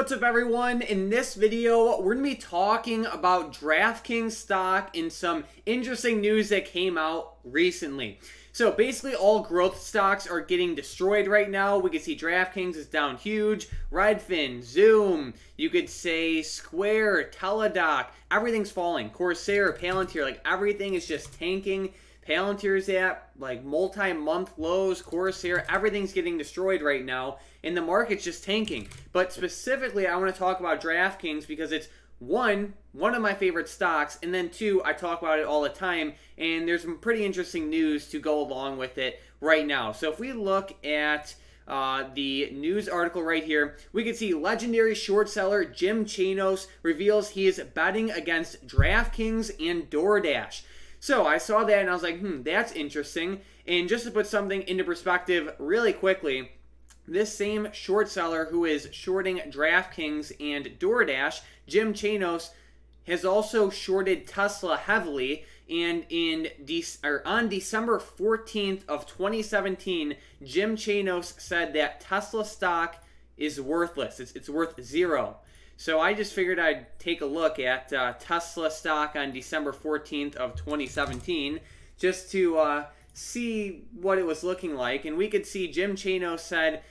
What's up, everyone? In this video, we're going to be talking about Draftkings stock and some interesting news that came out recently. So basically, all growth stocks are getting destroyed right now. We can see Draftkings is down huge. Redfin, Zoom, you could say Square, Teladoc, everything's falling. Corsair, Palantir, like everything is just tanking. Palantir's at like multi-month lows. Corsair, everything's getting destroyed right now, and the market's just tanking. But specifically, I want to talk about Draftkings because it's one of my favorite stocks, and then two, I talk about it all the time, and there's some pretty interesting news to go along with it right now. So if we look at the news article right here, we can see legendary short seller Jim Chanos reveals he is betting against Draftkings and DoorDash. So I saw that and I was like, that's interesting. And just to put something into perspective really quickly, this same short seller who is shorting Draftkings and DoorDash, Jim Chanos, has also shorted Tesla heavily. And on December 14th of 2017, Jim Chanos said that Tesla stock is worthless. It's worth zero. So I just figured I'd take a look at Tesla stock on December 14th of 2017 just to see what it was looking like. And we could see Jim Chanos said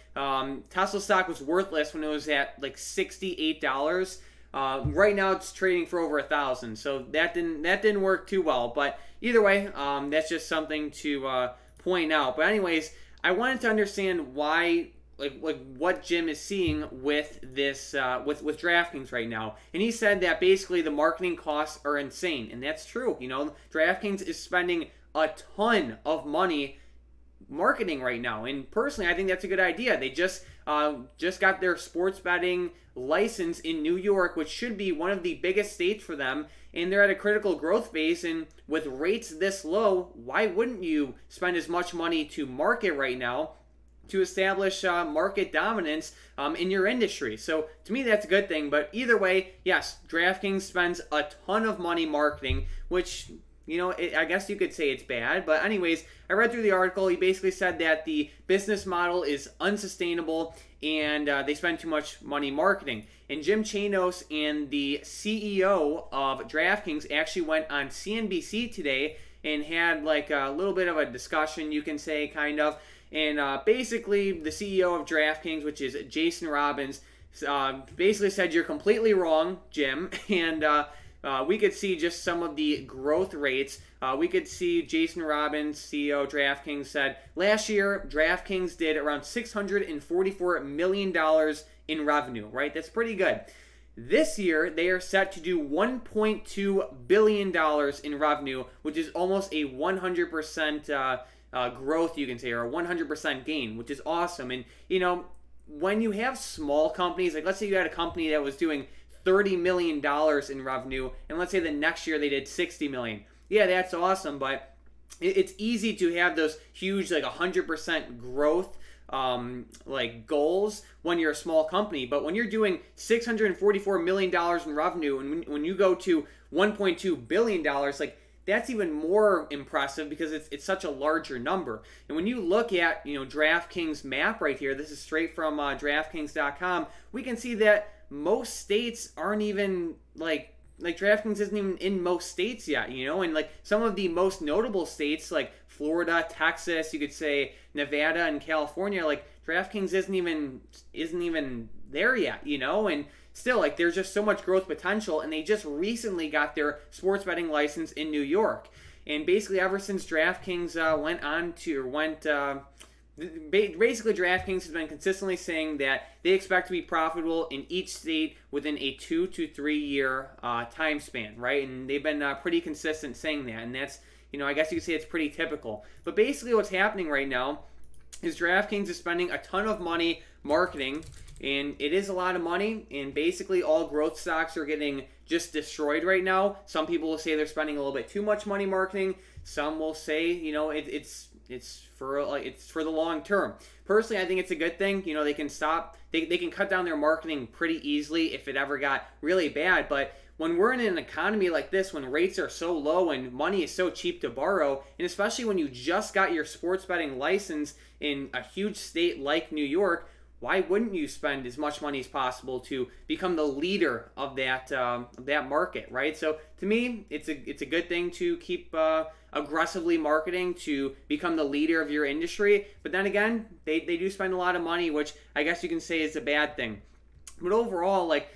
Tesla stock was worthless when it was at like $68. Right now it's trading for over $1,000. So that didn't work too well. But either way, that's just something to point out. But anyways, I wanted to understand why. Like what Jim is seeing with this with DraftKings right now. And he said that basically the marketing costs are insane, and that's true. You know, DraftKings is spending a ton of money marketing right now, and personally I think that's a good idea. They just got their sports betting license in New York, which should be one of the biggest states for them, and they're at a critical growth phase. And with rates this low, why wouldn't you spend as much money to market right now to establish market dominance in your industry? So to me, that's a good thing. But either way, yes, DraftKings spends a ton of money marketing, which, you know, I guess you could say it's bad. But anyways, I read through the article. He basically said that the business model is unsustainable and they spend too much money marketing. And Jim Chanos and the CEO of DraftKings actually went on CNBC today and had like a little bit of a discussion, you can say, kind of. And basically, the CEO of DraftKings, which is Jason Robins, basically said, "You're completely wrong, Jim." And we could see just some of the growth rates. We could see Jason Robins, CEO of DraftKings, said, last year, DraftKings did around $644 million in revenue, right? That's pretty good. This year, they are set to do $1.2 billion in revenue, which is almost a 100% growth, you can say, or a 100% gain, which is awesome. And, you know, when you have small companies, like let's say you had a company that was doing $30 million in revenue, and let's say the next year they did $60 million. Yeah, that's awesome, but it's easy to have those huge, like 100% growth like goals when you're a small company. But when you're doing $644 million in revenue, and when you go to $1.2 billion, like that's even more impressive because it's such a larger number. And when you look at, you know, DraftKings map right here, this is straight from DraftKings.com, we can see that most states aren't even like DraftKings isn't even in most states yet, you know. And like some of the most notable states like Florida, Texas, you could say Nevada and California, like DraftKings isn't even there yet, you know. And still, like, there's just so much growth potential, and they just recently got their sports betting license in New York. And basically, ever since DraftKings basically DraftKings has been consistently saying that they expect to be profitable in each state within a 2 to 3 year time span, right? And they've been pretty consistent saying that, and that's, you know, I guess you could say it's pretty typical. But basically, what's happening right now is DraftKings is spending a ton of money marketing. And it is a lot of money, and basically all growth stocks are getting just destroyed right now. Some people will say they're spending a little bit too much money marketing. Some will say, you know, it's for the long term. Personally, I think it's a good thing. You know, they can cut down their marketing pretty easily if it ever got really bad. But when we're in an economy like this, when rates are so low and money is so cheap to borrow, and especially when you just got your sports betting license in a huge state like New York, why wouldn't you spend as much money as possible to become the leader of that market, right? So to me, it's a good thing to keep aggressively marketing to become the leader of your industry. But then again, they do spend a lot of money, which I guess you can say is a bad thing. But overall, like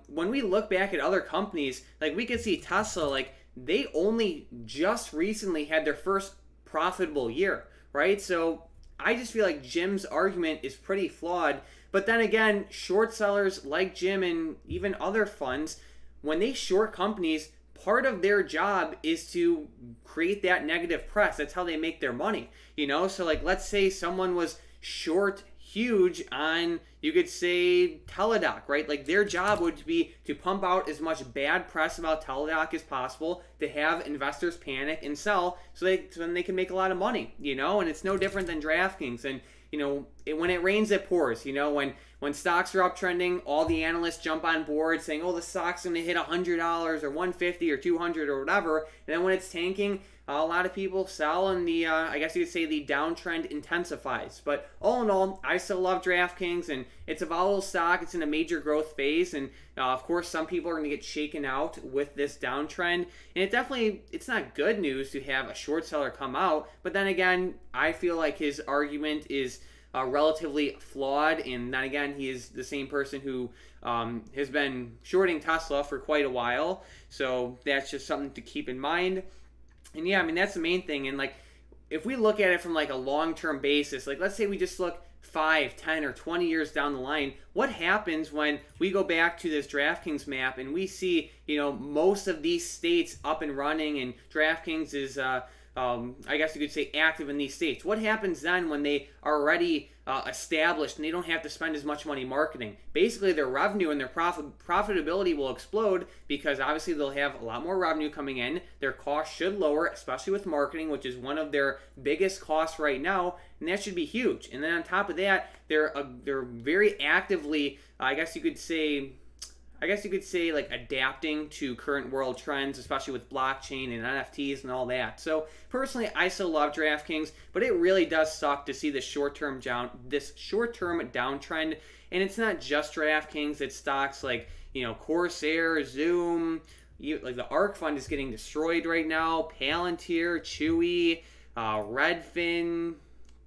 when we look back at other companies, like we could see Tesla, like they only just recently had their first profitable year, right? So I just feel like Jim's argument is pretty flawed. But then again, short sellers like Jim and even other funds, when they short companies, part of their job is to create that negative press. That's how they make their money, you know? So like, let's say someone was short huge on, you could say, Teladoc, right? Like their job would be to pump out as much bad press about Teladoc as possible to have investors panic and sell so then they can make a lot of money, you know? And it's no different than DraftKings. And you know, when it rains, it pours. You know, when stocks are uptrending, all the analysts jump on board saying, oh, the stock's going to hit $100 or $150 or $200 or whatever. And then when it's tanking, a lot of people sell, and I guess you could say the downtrend intensifies. But all in all, I still love DraftKings, and it's a volatile stock. It's in a major growth phase, and of course, some people are going to get shaken out with this downtrend. And it's not good news to have a short seller come out. But then again, I feel like his argument is relatively flawed, and then again, he is the same person who has been shorting Tesla for quite a while. So that's just something to keep in mind. And yeah, I mean, that's the main thing. And like, if we look at it from like a long-term basis, like let's say we just look 5, 10, or 20 years down the line, what happens when we go back to this DraftKings map and we see, you know, most of these states up and running, and DraftKings is, I guess you could say, active in these states? What happens then when they are already established and they don't have to spend as much money marketing? Basically, their revenue and their profitability will explode, because obviously they'll have a lot more revenue coming in. Their costs should lower, especially with marketing, which is one of their biggest costs right now, and that should be huge. And then on top of that, they're very actively, I guess you could say, like adapting to current world trends, especially with blockchain and NFTs and all that. So personally, I still love DraftKings, but it really does suck to see this short-term downtrend. And it's not just DraftKings; it's stocks like, you know, Corsair, Zoom. Like the ARK fund is getting destroyed right now. Palantir, Chewy, Redfin.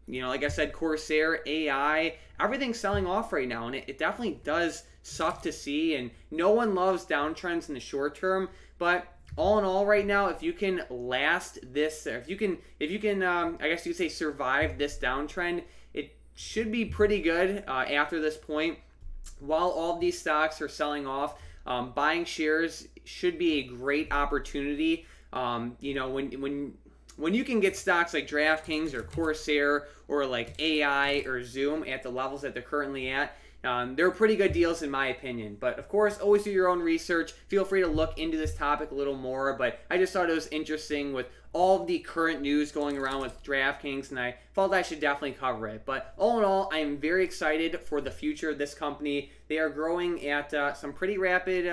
You know, like I said, Corsair, AI, everything's selling off right now, and it definitely does suck to see. And no one loves downtrends in the short term, but all in all, right now, if you can last this, if you can, I guess you could say, survive this downtrend, it should be pretty good after this point. While all of these stocks are selling off, buying shares should be a great opportunity. You know, when you can get stocks like DraftKings or Corsair or like AI or Zoom at the levels that they're currently at, they're pretty good deals in my opinion. But of course, always do your own research. Feel free to look into this topic a little more. But I just thought it was interesting with all of the current news going around with DraftKings, and I felt I should definitely cover it. But all in all, I am very excited for the future of this company. They are growing at some pretty rapid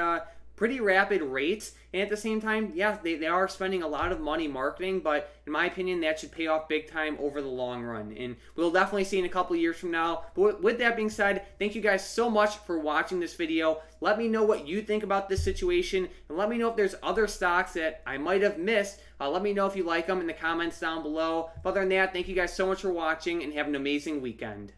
rates, and at the same time, yeah, they are spending a lot of money marketing, but in my opinion, that should pay off big time over the long run, and we'll definitely see in a couple of years from now. But with that being said, thank you guys so much for watching this video. Let me know what you think about this situation, and let me know if there's other stocks that I might have missed. Let me know if you like them in the comments down below. But other than that, thank you guys so much for watching, and have an amazing weekend.